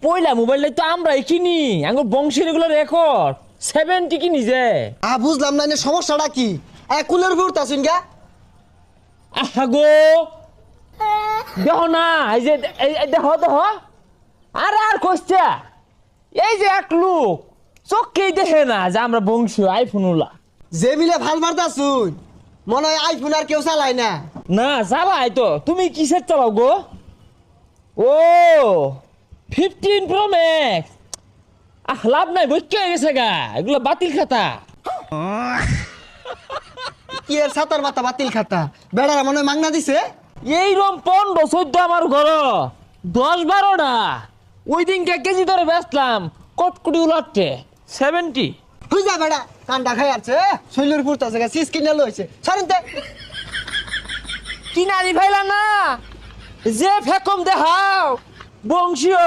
পয়লা মোবাইলটা তো আমরাই কিনি আঙ্গুর বংশের এগুলো রেকর্ড 70 কিনি যে। বুঝলাম না, এনে সমস্যাটা কি? কুলের উপর উঠতাছুন গা। আহা গো দেখো না, এই যে দেখো দেখো, আর কইছে এই যে এক লোক চোখেই দেখে না যে আমরা বংশীয় আইফোন ওলা। যে মিলে ভাল মারতাছুন, মনে হয় আইফোন আর কেউ চালায় না। না চালাই তো, তুমি কিসের চালাও গো? ও 15 প্রো ম্যাক্স। লাভ নাই, বইকে হয়ে গেছে গা, এগুলো বাতিল খাতা। কি এর ছাতার মাথা বাতিল খাতা? বেড়ারা মনে হয় মাগনা দিছে। এইরকম 15-14 আমার ঘর 10-12টা ওই দিনকে কেজি ধরে বেচলাম কটকুটি উলাটে 70। তুই যা বেড়া, কান্ডা খাই আছে শৈলের উপর উঠতাছে গা, সিস কিনে লইছে ছাড়েন তে। কিনারি ফাইলা না যে ফেকম দেখাও বংশীয়